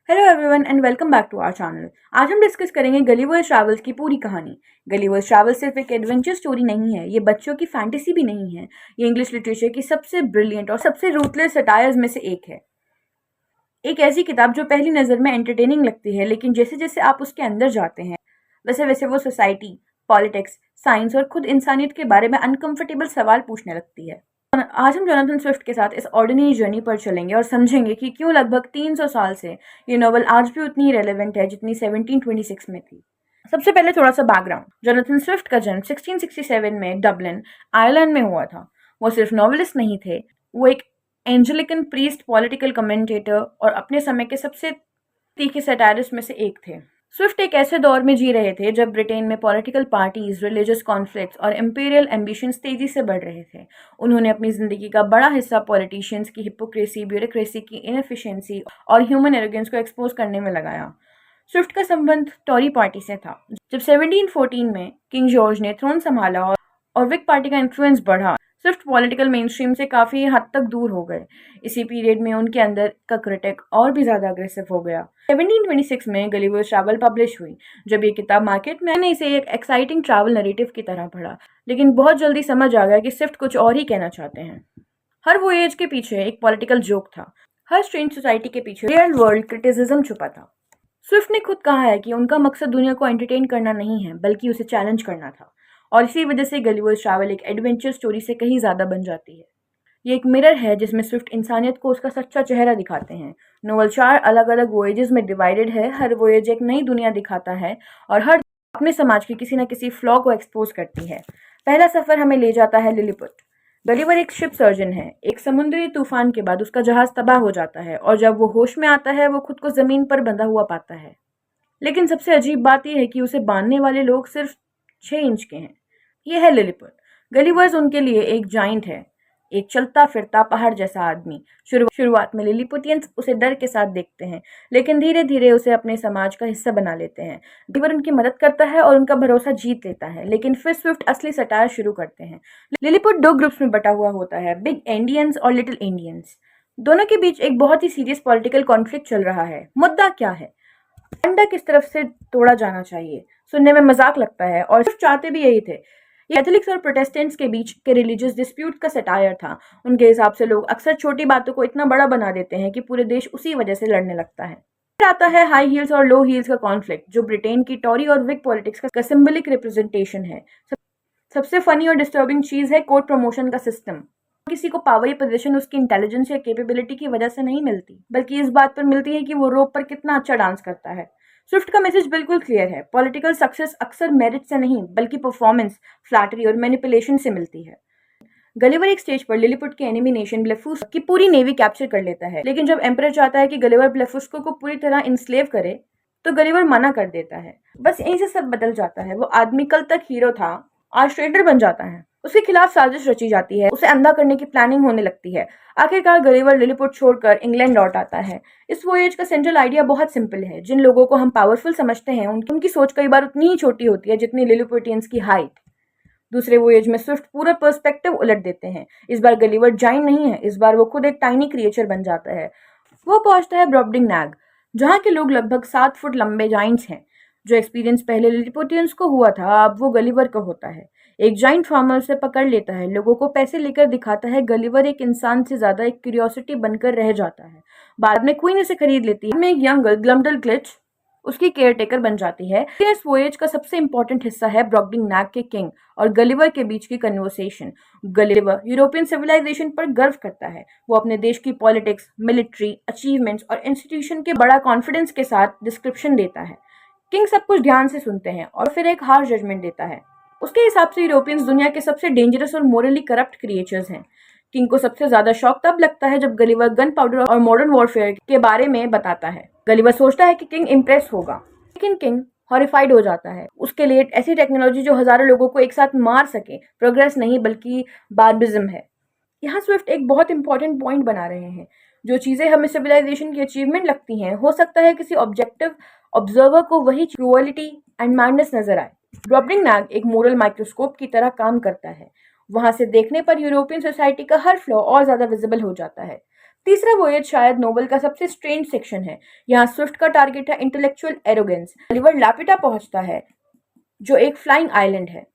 Hello everyone and welcome back to our channel. आज हम discuss करेंगे गलिवर्स ट्रैवल्स की पूरी कहानी। गलिवर्स ट्रैवल्स सिर्फ एक एडवेंचर स्टोरी नहीं है, ये बच्चों की फैंटेसी भी नहीं है। ये इंग्लिश लिटरेचर की सबसे ब्रिलियंट और सबसे रूथलेस सटायर्स में से एक है। एक ऐसी किताब जो पहली नज़र में एंटरटेनिंग लगती है, लेकिन जैसे जैसे आप उसके अंदर जाते हैं वैसे वैसे वो सोसाइटी, पॉलिटिक्स, साइंस और खुद इंसानियत के बारे में अनकंफर्टेबल सवाल पूछने लगती है। आज हम जोनाथन स्विफ्ट के साथ इस ऑर्डिनरी जर्नी पर चलेंगे और समझेंगे कि क्यों लगभग 300 साल से ये नॉवल आज भी उतनी रेलेवेंट है जितनी 1726 में थी। सबसे पहले थोड़ा सा बैकग्राउंड। जोनाथन स्विफ्ट का जन्म 1667 में डबलिन, आयरलैंड में हुआ था। वो सिर्फ नॉवेलिस्ट नहीं थे, वो एक एंजेलिकन प्रीस्ट, पॉलिटिकल कमेंटेटर और अपने समय के सबसे तीखे सैटारिस्ट में से एक थे। स्विफ्ट एक ऐसे दौर में जी रहे थे जब ब्रिटेन में पॉलिटिकल पार्टीज, रिलीजियस कॉन्फ्लिक्ट्स और इंपीरियल एम्बिशंस तेजी से बढ़ रहे थे। उन्होंने अपनी जिंदगी का बड़ा हिस्सा पॉलिटिशियंस की हिपोक्रेसी, ब्यूरोक्रेसी की इनएफिशिएंसी और ह्यूमन एरोगेंस को एक्सपोज करने में लगाया। स्विफ्ट का संबंध टॉरी पार्टी से था। जब 1714 में किंग जॉर्ज ने थ्रोन संभाला और विग पार्टी का इन्फ्लुएंस बढ़ा, स्विफ्ट पॉलिटिकल मेनस्ट्रीम से काफ़ी हद तक दूर हो गए। इसी पीरियड में उनके अंदर का क्रिटिक और भी ज़्यादा अग्रेसिव हो गया। 1726 में गलिवर्स ट्रैवल पब्लिश हुई। जब ये किताब मार्केट में, मैंने इसे एक एक्साइटिंग ट्रैवल नरेटिव की तरह पढ़ा, लेकिन बहुत जल्दी समझ आ गया कि स्विफ्ट कुछ और ही कहना चाहते हैं। हर वोयेज के पीछे एक पॉलिटिकल जोक था, हर स्ट्रेंज सोसाइटी के पीछे रियल वर्ल्ड क्रिटिसिज्म छुपा था। स्विफ्ट ने खुद कहा है कि उनका मकसद दुनिया को एंटरटेन करना नहीं है, बल्कि उसे चैलेंज करना था। और इसी वजह से गलिवर्स ट्रैवल एक एडवेंचर स्टोरी से कहीं ज़्यादा बन जाती है। ये एक मिरर है जिसमें स्विफ्ट इंसानियत को उसका सच्चा चेहरा दिखाते हैं। नोवेल 4 अलग अलग वोएजेस में डिवाइडेड है। हर वोएज एक नई दुनिया दिखाता है और हर अपने समाज के किसी न किसी फ्लॉ को एक्सपोज करती है। पहला सफ़र हमें ले जाता है लिलीपुट। गलिवर एक शिप सर्जन है। एक समुद्री तूफान के बाद उसका जहाज तबाह हो जाता है और जब वो होश में आता है वो खुद को ज़मीन पर बंधा हुआ पाता है। लेकिन सबसे अजीब बात यह है कि उसे बांधने वाले लोग सिर्फ 6 इंच के हैं। ये है लिलीपुट। गलिवर्स उनके लिए एक जाइंट है, एक चलता फिरता पहाड़ जैसा आदमी। शुरुआत में लिलीपुटियंस उसे डर के साथ देखते हैं, लेकिन धीरे धीरे उसे अपने समाज का हिस्सा बना लेते हैं। गलिवर उनकी मदद करता है और उनका भरोसा जीत लेता है, लेकिन फिर स्विफ्ट असली सटायर शुरू करते हैं। लिलीपुट 2 ग्रुप्स में बटा हुआ होता है, बिग इंडियंस और लिटिल इंडियंस। दोनों के बीच एक बहुत ही सीरियस पॉलिटिकल कॉन्फ्लिक्ट चल रहा है। मुद्दा क्या है? अंडा किस तरफ से तोड़ा जाना चाहिए? सुनने में मजाक लगता है और सिर्फ चाहते भी यही थे। ये कैथोलिक्स और प्रोटेस्टेंट्स के बीच के रिलीजियस डिस्प्यूट का सटायर था। उनके हिसाब से लोग अक्सर छोटी बातों को इतना बड़ा बना देते हैं कि पूरे देश उसी वजह से लड़ने लगता है। फिर आता है हाई हील्स और लो हील्स का कॉन्फ्लिक्ट, जो ब्रिटेन की टॉरी और विग पॉलिटिक्स का सिंबलिक रिप्रेजेंटेशन है। सबसे फनी और डिस्टर्बिंग चीज है कोर्ट प्रमोशन का सिस्टम। किसी को पावर या पोजीशन उसकी इंटेलिजेंस या कैपेबिलिटी की वजह से नहीं मिलती, बल्कि इस बात पर मिलती है कि वो रोप पर कितना अच्छा डांस करता है। स्विफ्ट का मैसेज बिल्कुल क्लियर है। पॉलिटिकल सक्सेस अक्सर मेरिट से नहीं, बल्कि परफॉर्मेंस, फ्लैटरी और मैनिपुलेशन से मिलती है। गलिवर एक स्टेज पर लिलीपुट के एनिमी नेशन ब्लेफुस की पूरी नेवी कैप्चर कर लेता है, लेकिन जब एम्परर चाहता है कि गलिवर ब्लेफुस्को को पूरी तरह इंस्लेव करे, तो गलिवर मना कर देता है। बस यहीं से सब बदल जाता है। वो आदमी कल तक हीरो था, आज ट्रेडर बन जाता है। उसके खिलाफ साजिश रची जाती है, उसे अंधा करने की प्लानिंग होने लगती है। आखिरकार गलिवर लिलीपुट छोड़कर इंग्लैंड लौट आता है। इस वोयेज का सेंट्रल आइडिया बहुत सिंपल है। जिन लोगों को हम पावरफुल समझते हैं, उनकी सोच कई बार उतनी ही छोटी होती है जितनी लिलीपुटियंस की हाइट। दूसरे वोयेज में स्विफ्ट पूरा पर्सपेक्टिव उलट देते हैं। इस बार गलिवर जाइंट नहीं है, इस बार वो खुद एक टाइनी क्रिएचर बन जाता है। वो पहुंचता है ब्रॉबडिंग नैग, जहाँ के लोग लगभग 7 फुट लंबे जाइंट्स हैं। जो एक्सपीरियंस पहले लिलीपुटियंस को हुआ था, अब वो गलिवर को होता है। एक जाइंट फार्मर से पकड़ लेता है, लोगों को पैसे लेकर दिखाता है। गलिवर एक इंसान से ज्यादा एक क्यूरियोसिटी बनकर रह जाता है। बाद में क्वीन इसे खरीद लेती है। में एक यंग ग्लमडल ग्लिच उसकी केयर टेकर बन जाती है। इस वोयेज का सबसे इंपॉर्टेंट हिस्सा है ब्रॉबडिंग नैग के किंग और गलिवर के बीच की कन्वर्सेशन। गलिवर यूरोपियन सिविलाइजेशन पर गर्व करता है। वो अपने देश की पॉलिटिक्स, मिलिट्री अचीवमेंट्स और इंस्टीट्यूशन के बड़ा कॉन्फिडेंस के साथ डिस्क्रिप्शन देता है। किंग सब कुछ ध्यान से सुनते हैं और फिर एक हार्श जजमेंट देता है। उसके हिसाब से यूरोपियंस दुनिया के सबसे डेंजरस और मोरली करप्ट क्रिएचर्स हैं। किंग को सबसे ज्यादा शौक तब लगता है जब गलिवर गन पाउडर और मॉडर्न वॉरफेयर के बारे में बताता है। गलिवर सोचता है कि किंग इम्प्रेस होगा, लेकिन किंग हॉरिफाइड हो जाता है। उसके लिए ऐसी टेक्नोलॉजी जो हजारों लोगों को एक साथ मार सके प्रोग्रेस नहीं, बल्कि बार्बिज्म है। यहाँ स्विफ्ट एक बहुत इंपॉर्टेंट पॉइंट बना रहे हैं। जो चीजें हमें सिविलाइजेशन की अचीवमेंट लगती हैं, हो सकता है किसी ऑब्जेक्टिव ऑब्जर्वर को वही क्रूअलिटी एंड मैडनेस नजर आए। ब्रॉबडिंग नैग एक मोरल माइक्रोस्कोप की तरह काम करता है। वहां से देखने पर यूरोपियन सोसाइटी का हर फ्लॉ और ज्यादा विजिबल हो जाता है। तीसरा वोयेज शायद नोवेल का सबसे स्ट्रेंज सेक्शन है। यहाँ स्विफ्ट का टारगेट है इंटेलेक्चुअल एरोगेंस। गलिवर लैपिटा पहुंचता है जो एक फ्लाइंग आइलैंड है।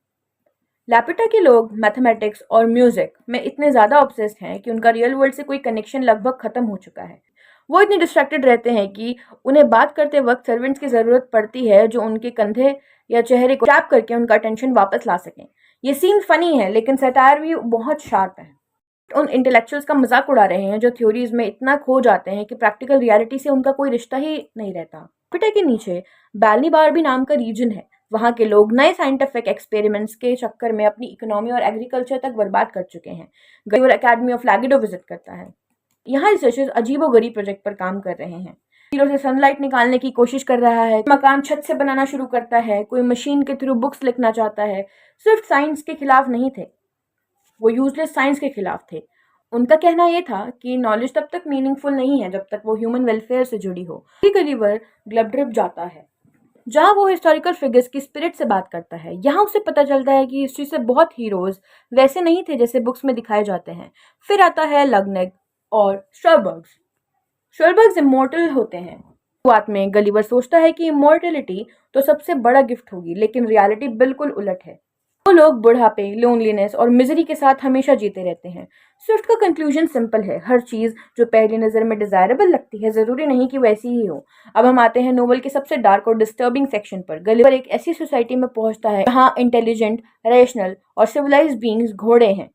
लैपिटा के लोग मैथमेटिक्स और म्यूजिक में इतने ज़्यादा ऑब्सेस्ड हैं कि उनका रियल वर्ल्ड से कोई कनेक्शन लगभग खत्म हो चुका है। वो इतने डिस्ट्रैक्टेड रहते हैं कि उन्हें बात करते वक्त सर्वेंट्स की ज़रूरत पड़ती है जो उनके कंधे या चेहरे को टैप करके उनका अटेंशन वापस ला सकें। ये सीन फनी है लेकिन सटायर भी बहुत शार्प है। उन इंटेलेक्चुअल्स का मजाक उड़ा रहे हैं जो थ्योरीज में इतना खो जाते हैं कि प्रैक्टिकल रियलिटी से उनका कोई रिश्ता ही नहीं रहता। लैपिटा के नीचे बैलनी बारबी नाम का रीजन है। वहाँ के लोग नए साइंटिफिक एक्सपेरिमेंट्स के चक्कर में अपनी इकोनॉमी और एग्रीकल्चर तक बर्बाद कर चुके हैं। गलिवर एकेडमी ऑफ लैगिडो विजिट करता है। यहाँ रिसर्चर्स अजीबोगरीब प्रोजेक्ट पर काम कर रहे हैं। हीरो से सनलाइट निकालने की कोशिश कर रहा है, मकान छत से बनाना शुरू करता है, कोई मशीन के थ्रू बुक्स लिखना चाहता है। सिर्फ साइंस के खिलाफ नहीं थे, वो यूजलेस साइंस के खिलाफ थे। उनका कहना यह था कि नॉलेज तब तक मीनिंगफुल नहीं है जब तक वो ह्यूमन वेलफेयर से जुड़ी हो। गलिवर ग्लबड्रिप जाता है जहां वो हिस्टोरिकल फिगर्स की स्पिरिट से बात करता है। यहाँ उसे पता चलता है कि हिस्ट्री से बहुत हीरोज वैसे नहीं थे जैसे बुक्स में दिखाए जाते हैं। फिर आता है लगनेग और स्ट्रबर्ग्स। स्ट्रबर्ग्स इमोर्टल होते हैं। शुरुआत में गलिवर सोचता है कि इमोर्टलिटी तो सबसे बड़ा गिफ्ट होगी, लेकिन रियलिटी बिल्कुल उलट है। वो लोग बुढ़ापे, लोनलीनेस और मिजरी के साथ हमेशा जीते रहते हैं। स्विफ्ट का कंक्लूजन सिंपल है, हर चीज जो पहली नजर में डिजायरेबल लगती है जरूरी नहीं कि वैसी ही हो। अब हम आते हैं नोवेल के सबसे डार्क और डिस्टर्बिंग सेक्शन पर। गलिवर एक ऐसी सोसाइटी में पहुंचता है जहाँ इंटेलिजेंट, रेशनल और सिविलाइज्ड बीइंग्स घोड़े हैं।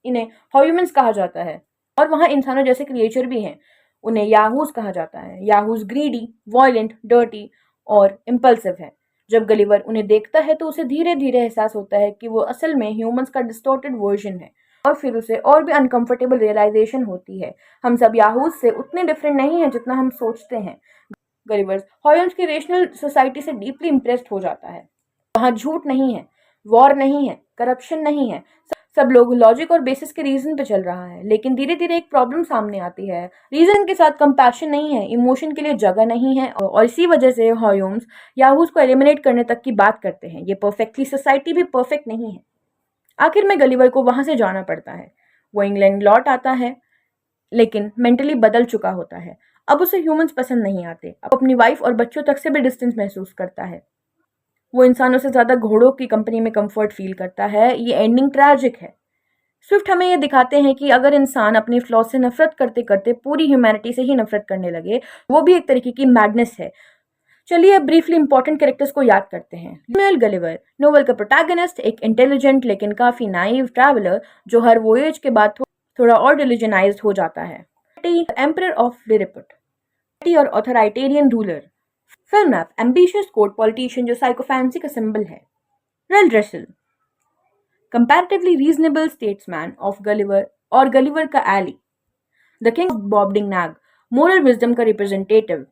इन्हें ह्यूमंस कहा जाता है और वहाँ इंसानों जैसे क्रिएचर भी हैं। उन्हें याहूज कहा जाता है। याहूज ग्रीडी, वायलेंट, डर्टी और इम्पल्सिव है। जब गलिवर उन्हें देखता है तो उसे धीरे धीरे एहसास होता है कि वो असल में ह्यूमंस का डिस्टॉर्टेड वर्जन है, और फिर उसे और भी अनकंफर्टेबल रियलाइजेशन होती है हम सब याहूज से उतने डिफरेंट नहीं हैं जितना हम सोचते हैं। गलिवर ह्यूमंस की रेशनल सोसाइटी से डीपली इम्प्रेस्ड हो जाता है। वहाँ झूठ नहीं है, वॉर नहीं है, करप्शन नहीं है, सब लोग लॉजिक और बेसिस के रीजन पे चल रहा है। लेकिन धीरे धीरे एक प्रॉब्लम सामने आती है। रीजन के साथ कंपैशन नहीं है, इमोशन के लिए जगह नहीं है, और इसी वजह से ह्यूमंस याहूज को एलिमिनेट करने तक की बात करते हैं। ये परफेक्टली सोसाइटी भी परफेक्ट नहीं है। आखिर में गलिवर को वहां से जाना पड़ता है। वो इंग्लैंड लौट आता है लेकिन मेंटली बदल चुका होता है। अब उसे ह्यूमंस पसंद नहीं आते। अब अपनी वाइफ और बच्चों तक से भी डिस्टेंस महसूस करता है। वो इंसानों से ज्यादा घोड़ों की कंपनी में कंफर्ट फील करता है। ये एंडिंग ट्रैजिक है। स्विफ्ट हमें ये दिखाते हैं कि अगर इंसान अपनी फ्लॉ से नफरत करते करते पूरी ह्यूमैनिटी से ही नफरत करने लगे, वो भी एक तरीके की मैडनेस है। चलिए अब ब्रीफली इंपॉर्टेंट कैरेक्टर्स को याद करते हैं। सैमुअल गलिवर, नोवेल का प्रोटैगनिस्ट, एक इंटेलिजेंट लेकिन काफी नाइव ट्रैवलर जो हर वोयेज के बाद थोड़ा और रिलीजनाइज्ड हो जाता है। एम्परर ऑफ लिरिपट और authoritarian ruler. Flimnap, ambitious court politician जो साइकोफैंसी का सिंबल है। Reldresal, comparatively reasonable statesman of Gulliver और गलिवर का ally. The king of Brobdingnag, moral wisdom का representative.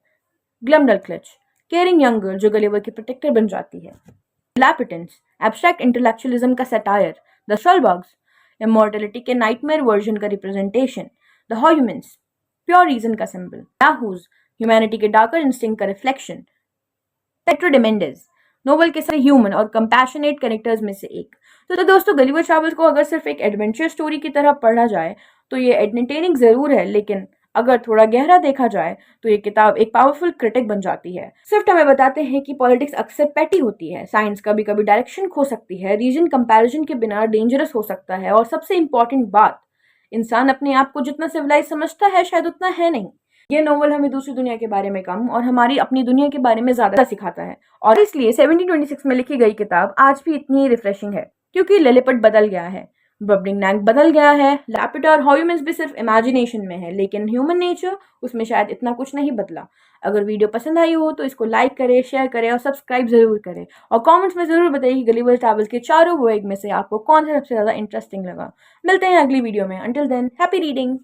Glumdalclitch, caring young girl जो Gulliver की protector बन जाती है। लैपिटेंस, एब्स्ट्रैक्ट इंटेलेक्चुअलिज्म का सटायर। द स्ट्रबर्ग्स, इमॉर्टलिटी के नाइटमेयर वर्जन का representation. The Houyhnhnms, pure reason का सिंबल। याहूज, ह्यूमैनिटी के डार्कर इंस्टिंक्ट का रिफ्लेक्शन। पेट्रो डिमेंडेज, नोवेल के सारे ह्यूमन और कंपैशनेट कैरेक्टर्स में से एक। तो दोस्तों, गलिवर ट्रैवल्स को अगर सिर्फ एक एडवेंचर स्टोरी की तरह पढ़ा जाए तो ये एंटरटेनिंग जरूर है, लेकिन अगर थोड़ा गहरा देखा जाए तो ये किताब एक पावरफुल क्रिटिक बन जाती है। स्विफ्ट हमें बताते हैं कि पॉलिटिक्स अक्सर पेटी होती है, साइंस कभी कभी डायरेक्शन खो सकती है, रीजन कंपैरिजन के बिना डेंजरस हो सकता है, और सबसे इंपॉर्टेंट बात, इंसान अपने आप को जितना सिविलाइज समझता है शायद उतना है नहीं। ये नोवेल हमें दूसरी दुनिया के बारे में कम और हमारी अपनी दुनिया के बारे में ज्यादा सिखाता है, और इसलिए 1726 में लिखी गई किताब आज भी इतनी रिफ्रेशिंग है। क्योंकि लिलिपट बदल गया है, बॉब्डिंगनाग बदल गया है, लैपिटा और ह्यूमंस भी सिर्फ इमेजिनेशन में है, लेकिन ह्यूमन नेचर उसमें शायद इतना कुछ नहीं बदला। अगर वीडियो पसंद आई हो तो इसको लाइक करें, शेयर करें और सब्सक्राइब जरूर करें, और कमेंट्स में जरूर बताइए कि गलिवर ट्रैवल्स के चारों वर्ग में से आपको कौन सा सबसे ज्यादा इंटरेस्टिंग लगा। मिलते हैं अगली वीडियो में। Until then, happy reading.